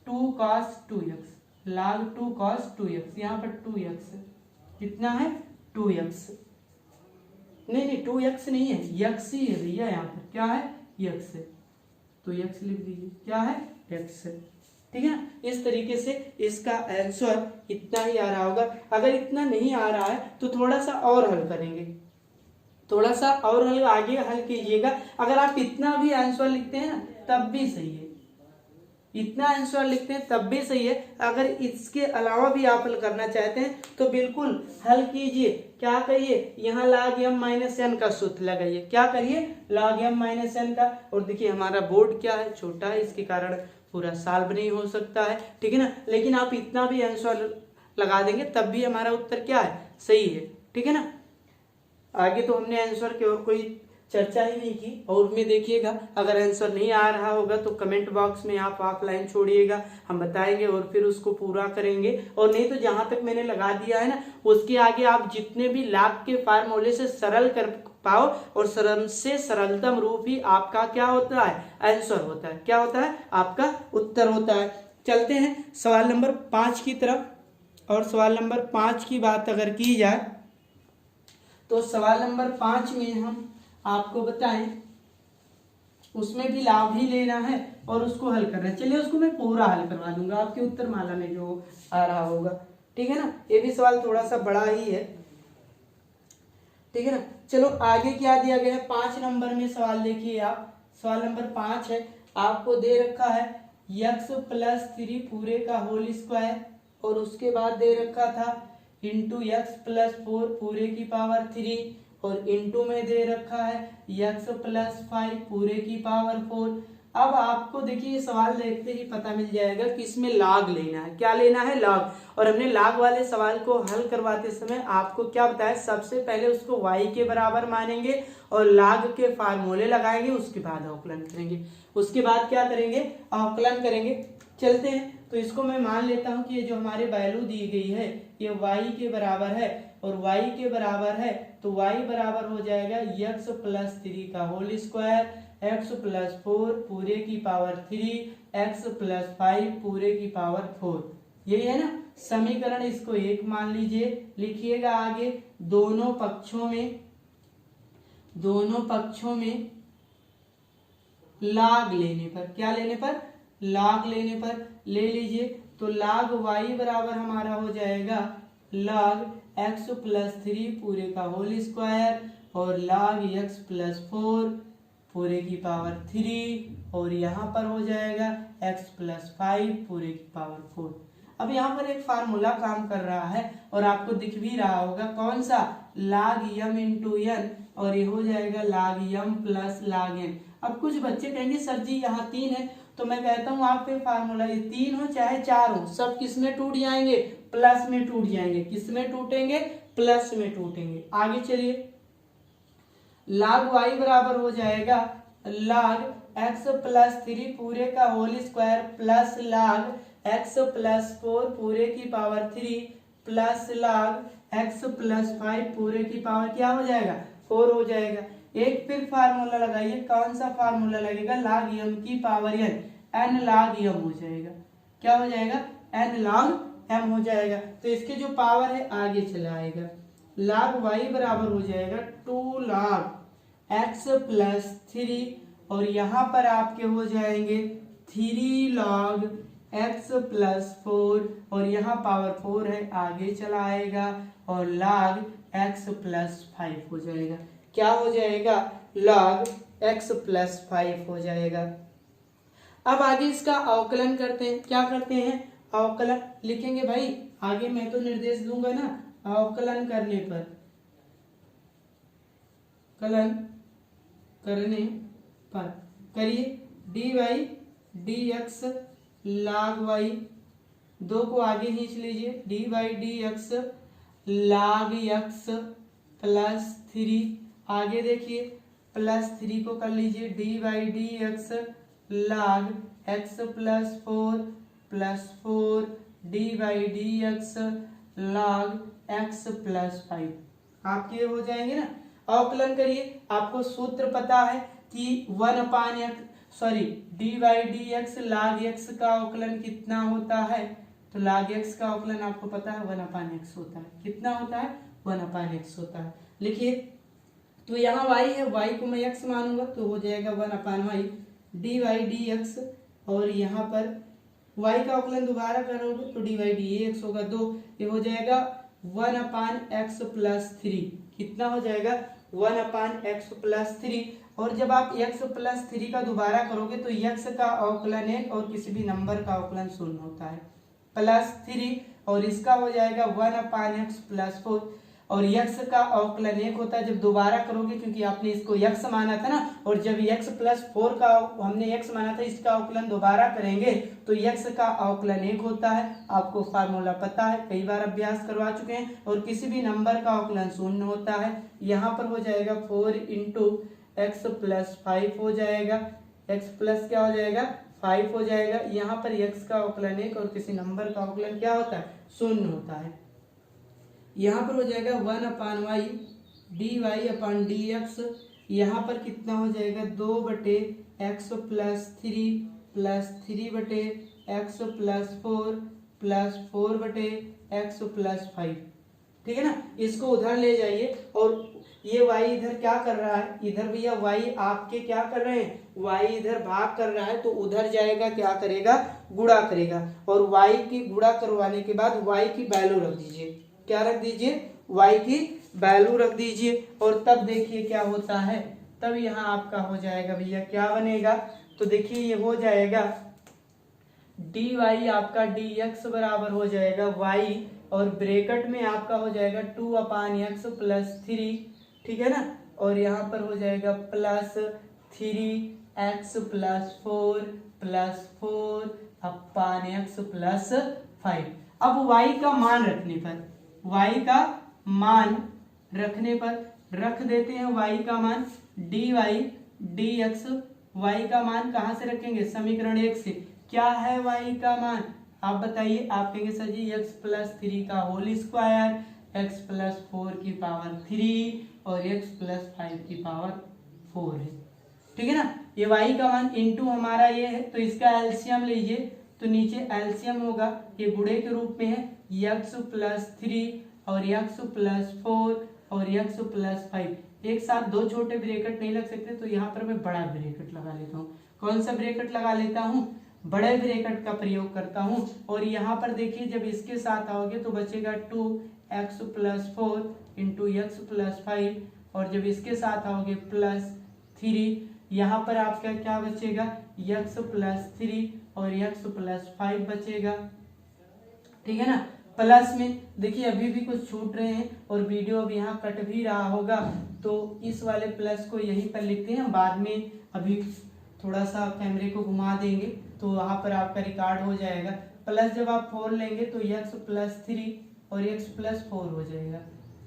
2 cos 2x, log 2 cos 2x, यहाँ पर 2x कितना है, 2x, नहीं 2x नहीं है, x ही है भैया, यहाँ पर क्या है, x है, तो x लिख दीजिए, क्या है, x है, ठीक है ना। इस तरीके से इसका आंसर इतना ही आ रहा होगा, अगर इतना नहीं आ रहा है तो थोड़ा सा और हल करेंगे, थोड़ा सा और हल आगे हल कीजिएगा, अगर आप इतना भी आंसर लिखते हैं ना तब भी सही है, इतना आंसर लिखते हैं तब भी सही है, अगर इसके अलावा भी आप हल करना चाहते हैं तो बिल्कुल हल कीजिए, क्या करिए, यहाँ log m माइनस n का सूत्र लगाइए, क्या करिए, log m माइनस n का, और देखिए हमारा बोर्ड क्या है, छोटा है, इसके कारण पूरा सॉल्व नहीं हो सकता है, ठीक है ना, लेकिन आप इतना भी आंसर लगा देंगे तब भी हमारा उत्तर क्या है, सही है, ठीक है ना। आगे तो हमने आंसर की और कोई चर्चा ही नहीं की, और में देखिएगा अगर आंसर नहीं आ रहा होगा तो कमेंट बॉक्स में आप ऑफलाइन छोड़िएगा, हम बताएंगे और फिर उसको पूरा करेंगे, और नहीं तो जहां तक मैंने लगा दिया है ना उसके आगे आप जितने भी log के फार्मूले से सरल कर पाओ, और सरल से सरलतम रूप ही आपका क्या होता है, आंसर होता है, क्या होता है, आपका उत्तर होता है। चलते हैं सवाल नंबर 5 की तरफ, और सवाल नंबर 5 की बात अगर की जाए तो सवाल नंबर 5 में हम आपको बताएं, उसमें भी लाभ ही लेना है और उसको हल करना है, चलिए उसको मैं पूरा हल करवा दूंगा आपके उत्तर माला में जो आ रहा होगा, ठीक है ना। ये भी सवाल थोड़ा सा बड़ा ही है, ठीक है ना। चलो आगे क्या दिया गया है, 5 नंबर में सवाल देखिए आप, सवाल नंबर 5 है, आपको दे रखा है x प्लस 3 पूरे का होल स्क्वायर, और उसके बाद दे रखा था इंटू x प्लस 4 पूरे की पावर 3, और इंटू में दे रखा है x प्लस 5 पूरे की पावर 4। अब आपको देखिए सवाल देखते ही पता मिल जाएगा कि इसमें log लेना है, क्या लेना है, log, और हमने log वाले सवाल को हल करवाते समय आपको क्या बताया, सबसे पहले उसको y के बराबर मानेंगे और log के फार्मूले लगाएंगे, उसके बाद अवकलन करेंगे, उसके बाद क्या करेंगे, अवकलन करेंगे। चलते हैं, तो इसको मैं मान लेता हूं कि ये जो हमारे वैल्यू दी गई है ये y के बराबर है, और y के बराबर है तो y बराबर हो जाएगा x प्लस 3 का होल स्क्वायर, x प्लस 4 पूरे की पावर 3 x प्लस 5 पूरे की पावर 4। यही है ना समीकरण, इसको 1 मान लीजिए। लिखिएगा आगे, दोनों पक्षों में लाग लेने पर, क्या लेने पर, लाग लेने पर ले लीजिए। तो लाग y बराबर हमारा हो जाएगा log x प्लस 3 पूरे का होल स्क्वायर और log x प्लस 4 पूरे की पावर 3 और यहाँ पर हो जाएगा x प्लस 5 पूरे की पावर 4। अब यहाँ पर एक फार्मूला काम कर रहा है और आपको दिख भी रहा होगा, कौन सा, log m इंटू n, और ये हो जाएगा log m plus log n। अब कुछ बच्चे कहेंगे सर जी यहाँ 3 है, तो मैं कहता हूँ आपके फार्मूला ये 3 हो चाहे 4 हो, सब किस में टूट जाएंगे, प्लस में टूट जाएंगे। किस में टूटेंगे, प्लस में टूटेंगे। आगे चलिए, log y बराबर हो जाएगा log x प्लस 3 पूरे का whole square plus log x plus 4 पूरे की power 3 plus log x plus 5 पूरे की पावर क्या हो जाएगा, 4 हो जाएगा। एक फिर फार्मूला लगाइए, कौन सा फार्मूला लगेगा, log m की पावर n log m हो जाएगा। क्या हो जाएगा, n log m हो जाएगा। तो इसके जो पावर है आगे चला आएगा, log y बराबर हो जाएगा 2 log x प्लस 3 और यहाँ पर आपके हो जाएंगे 3 log x प्लस 4 और यहाँ पावर 4 है, आगे चला आएगा और log x प्लस 5 हो जाएगा। क्या हो जाएगा, log x प्लस 5 हो जाएगा। अब आगे इसका अवकलन करते हैं। क्या करते हैं, अवकलन लिखेंगे भाई, आगे मैं तो निर्देश दूंगा ना, अवकलन करने पर, कलन करने पर करिए dy dx log y, दो को आगे खींच लीजिए, dy dx log x plus 3, आगे देखिए प्लस 3 को कर लीजिए dy dx log x plus 4 plus 4 dy dx log x plus 5, आपके हो जाएंगे ना। अवकलन करिए, आपको सूत्र पता है कि 1/x dy dx log x का अवकलन कितना होता है, तो log x का अवकलन आपको पता है 1/x होता है। कितना होता है, 1/x होता है। लिखिए, तो यहाँ y है, y को मैं x मानूंगा तो हो जाएगा 1/y dy dx, और यहाँ पर y का अवकलन दोबारा करोगे तो dy dx होगा 2, ये हो जाएगा 1/x प्लस 3। कितना हो जाएगा, 1/x प्लस 3। और जब आप x प्लस 3 का दोबारा करोगे तो x का अवकलन 1 और किसी भी नंबर का अवकलन 0 होता है, प्लस 3, और इसका हो जाएगा 1/x प्लस 4 और x का अवकलन 1 होता है जब दोबारा करोगे, क्योंकि आपने इसको x माना था ना, और जब x प्लस 4 का हमने x माना था, इसका अवकलन दोबारा करेंगे तो x का अवकलन 1 होता है। आपको फार्मूला पता है, कई बार अभ्यास करवा चुके हैं, और किसी भी नंबर का अवकलन 0 होता है। यहाँ पर हो जाएगा 4 इंटू x प्लस 5 हो जाएगा, x प्लस क्या हो जाएगा, 5 हो जाएगा। यहाँ पर x का अवकलन 1 और किसी नंबर का अवकलन क्या होता है, 0 होता है। यहाँ पर हो जाएगा 1/y dy अपन dx, यहाँ पर कितना हो जाएगा 2/x plus 3 plus 3/x plus 4 plus 4/x plus 5, ठीक है ना। इसको उधर ले जाइए, और ये y इधर क्या कर रहा है, इधर भैया y आपके क्या कर रहे हैं, y इधर भाग कर रहा है, तो उधर जाएगा क्या करेगा, गुणा करेगा, और y की गुणा करवाने के बाद y की वैल्यू रख दीजिए। क्या रख दीजिए, y की वैल्यू रख दीजिए, और तब देखिए क्या होता है, तब यहाँ आपका हो जाएगा भैया, क्या बनेगा, तो देखिए ये हो जाएगा dy आपका dx बराबर हो जाएगा y, और ब्रैकेट में आपका हो जाएगा 2/x प्लस 3, ठीक है ना, और यहाँ पर हो जाएगा plus 3x plus 4 plus 4/x plus 5। अब y का मान रखने पर, y का मान रखने पर रख देते हैं y का मान dy dx, y का मान कहाँ से रखेंगे, समीकरण 1 से। क्या है y का मान, आप बताइए, आप कहेंगे सर जी x प्लस 3 का होल स्क्वायर, x प्लस 4 की पावर 3 और x प्लस 5 की पावर 4 है। ठीक है ना। ये y का मान इंटू हमारा ये है, तो इसका एलसीएम लीजिए, तो नीचे एलसीएम होगा, ये गुणे के रूप में है, x प्लस 3 और x प्लस 4 और x प्लस 5। एक साथ दो छोटे ब्रैकेट नहीं लग सकते, तो यहाँ पर मैं बड़ा ब्रैकेट लगा लेता हूँ। कौन सा ब्रैकेट लगा लेता हूँ? बड़े ब्रैकेट का प्रयोग करता हूँ। और यहाँ पर देखिए जब इसके साथ आओगे तो बचेगा 2x plus 4 into x plus 5, और जब इसके साथ आओगे प्लस 3, यहाँ पर आपका क्या बचेगा? x प्लस 3 और x प्लस 5 बचेगा। ठीक है ना। प्लस में देखिए अभी भी कुछ छूट रहे हैं और वीडियो अब यहाँ कट भी रहा होगा, तो इस वाले प्लस को यहीं पर लिखते हैं, बाद में अभी थोड़ा सा कैमरे को घुमा देंगे तो वहाँ पर आपका रिकॉर्ड हो जाएगा। प्लस जब आप 4 लेंगे तो x प्लस 3 और x प्लस 4 हो जाएगा।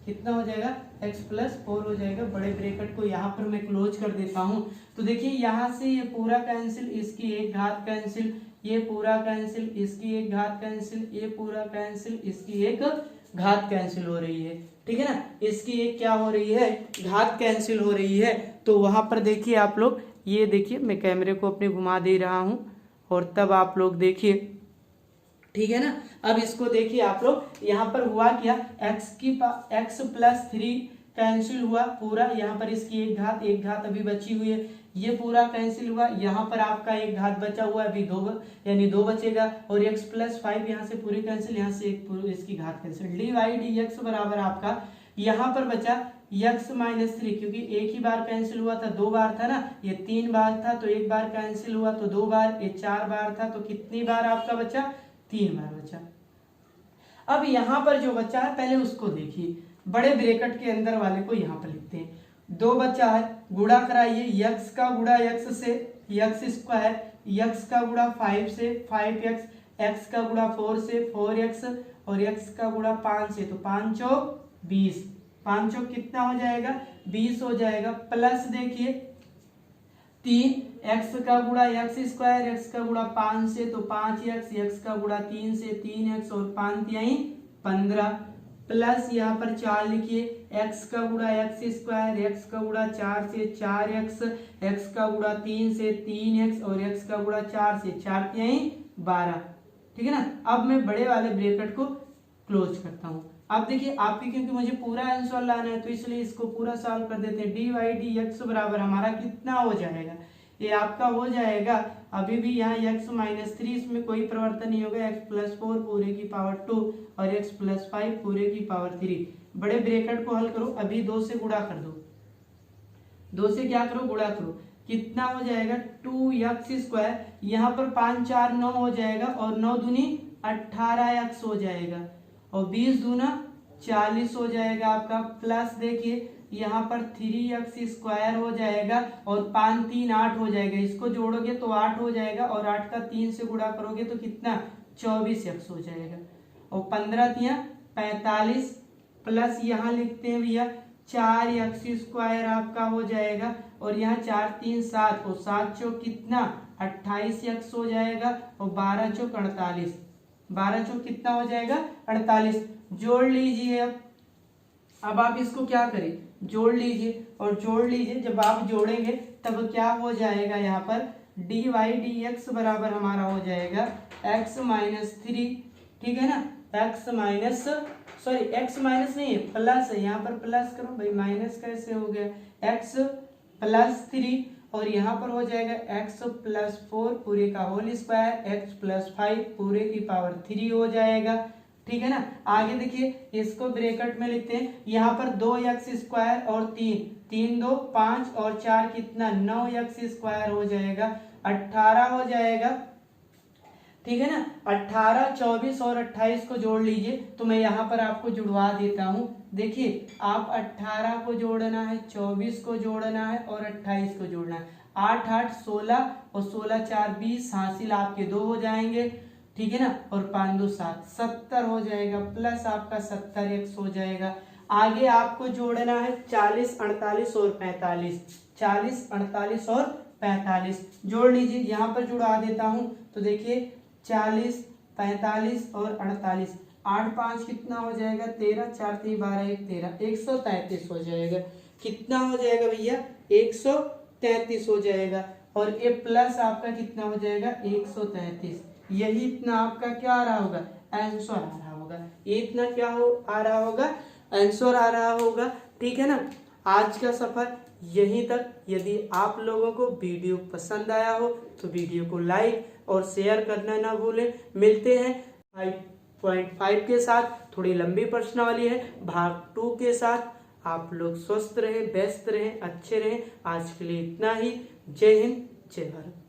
कितना हो जाएगा? x प्लस 4 हो जाएगा। बड़े ब्रैकेट को यहाँ पर मैं क्लोज कर देता हूँ। तो देखिए यहाँ से ये पूरा कैंसिल, इसकी एक घात कैंसिल, ये पूरा कैंसिल, इसकी एक घात कैंसिल, ये पूरा कैंसिल, इसकी एक घात कैंसिल हो रही है। ठीक है ना। इसकी एक क्या हो रही है? घात कैंसिल हो रही है। तो वहां पर देखिए आप लोग, ये देखिए मैं कैमरे को अपने घुमा दे रहा हूं और तब आप लोग देखिए। ठीक है ना। अब इसको देखिए आप लोग, यहाँ पर हुआ क्या? x प्लस 3 कैंसिल हुआ पूरा, यहाँ पर इसकी एक घात अभी बची हुई है, ये पूरा कैंसिल हुआ, यहाँ पर आपका एक घात बचा हुआ है, अभी 2 यानी 2 बचेगा, और x प्लस 5 यहाँ से पूरी कैंसिल, यहाँ से एक इसकी घात cancel. D Y D X बराबर आपका यहाँ पर बचा x माइनस 3, क्योंकि एक ही बार कैंसिल हुआ था, 2 बार था ना, ये 3 बार था तो एक बार कैंसिल हुआ तो 2 बार, ये 4 बार था तो कितनी बार आपका बचा? 3 बार बचा। अब यहाँ पर जो बचा है पहले उसको देखिए, बड़े ब्रैकेट के अंदर वाले को यहाँ पर लिखते हैं। 2 बचा है, गुणा कराइए, x का गुणा x से x स्क्वायर, x का गुणा 5 से 5x, x का गुणा 4 से 4x और x का गुणा 5 से, तो 5 चौक 20, 5 चौक कितना हो जाएगा? 20 हो जाएगा। प्लस देखिए 3x का गुणा x स्क्वायर, x का गुणा 5 से तो 5x, x का गुणा 3 से 3x और 5 तिहाई 15, प्लस यहाँ पर 4 लिखिए, x का गुणा x स्क्वायर, x का गुणा 4 से 4x, x का गुणा 3 से 3x और x का गुणा 4 से 4 तिहाई 12। ठीक है ना। अब मैं बड़े वाले ब्रैकेट को क्लोज करता हूँ। अब देखिए आपकी, क्योंकि मुझे पूरा आंसर लाना है तो इसलिए इसको पूरा सॉल्व कर देते हैं। डी वाई डी एक्स बराबर हमारा कितना हो जाएगा? ये आपका हो जाएगा, अभी भी यहाँ x माइनस 3, इसमें कोई परिवर्तन नहीं होगा, x प्लस 4 पूरे की पावर 2 और x प्लस 5 पूरे की पावर 3। बड़े ब्रैकेट को हल करो, अभी 2 से गुणा कर दो, 2 से क्या करो? गुणा करो। कितना हो जाएगा? 2x स्क्वायर, यहाँ पर 5 4 9 हो जाएगा और 9 दूनी 18x हो जाएगा और 20 दूना 40 हो जाएगा आपका। प्लस देखिए यहाँ पर 3x स्क्वायर हो जाएगा और 5 3 8 हो जाएगा, इसको जोड़ोगे तो 8 हो जाएगा और 8 का 3 से गुणा करोगे तो कितना? 24x हो जाएगा और 15 तिया 45, प्लस यहाँ लिखते हैं भैया 4x स्क्वायर आपका हो जाएगा और यहाँ 4 3 7 और 7 चौक कितना? 28x हो जाएगा और 12 चौक 48, 12 चौक कितना हो जाएगा? 48। जोड़ लीजिए। अब आप इसको क्या करें? जोड़ लीजिए और जोड़ लीजिए, जब आप जोड़ेंगे तब क्या हो जाएगा? यहाँ पर डी वाई डी एक्स बराबर हमारा हो जाएगा x माइनस 3। ठीक है ना। x minus, sorry x minus नहीं है, प्लस है, यहाँ पर प्लस करो भाई, माइनस कैसे हो गया? x प्लस 3 और यहाँ पर हो जाएगा x प्लस 4 पूरे का होल स्क्वायर, x प्लस 5 पूरे की पावर 3 हो जाएगा। ठीक है ना। आगे देखिए इसको ब्रैकेट में लिखते हैं, यहाँ पर 2x स्क्वायर और 3 2 5 और 4 कितना? 9x स्क्वायर हो जाएगा, 18 हो जाएगा। ठीक है ना। 18 24 और 28 को जोड़ लीजिए, तो मैं यहाँ पर आपको जुड़वा देता हूँ। देखिए आप 18 को जोड़ना है, 24 को जोड़ना है और 28 को जोड़ना है। 8 8 16 और 16 4 20, हासिल आपके 2 हो जाएंगे। ठीक है ना। और 5 2 7, 70 हो जाएगा, प्लस आपका 70x हो जाएगा। आगे आपको जोड़ना है 40 48 और 45, 40 48 और 45 जोड़ लीजिए। यहाँ पर जुड़ा देता हूँ तो देखिए 40 45 और 48, 8 5 कितना हो जाएगा? 13, 4 3 12 1 13, 133 हो जाएगा। कितना हो जाएगा भैया? 133 हो जाएगा, और ये प्लस आपका कितना हो जाएगा 133। यही इतना आपका क्या आ रहा होगा, आंसर आ रहा होगा। ये इतना क्या आ रहा होगा, आंसर आ रहा होगा। ठीक है ना। आज का सफर यहीं तक। यदि आप लोगों को वीडियो पसंद आया हो तो वीडियो को लाइक और शेयर करना ना भूलें। मिलते हैं 5.5 के साथ, थोड़ी लंबी प्रश्नावली है, भाग 2 के साथ। आप लोग स्वस्थ रहें, व्यस्त रहें, अच्छे रहें। आज के लिए इतना ही। जय हिंद, जय भारत।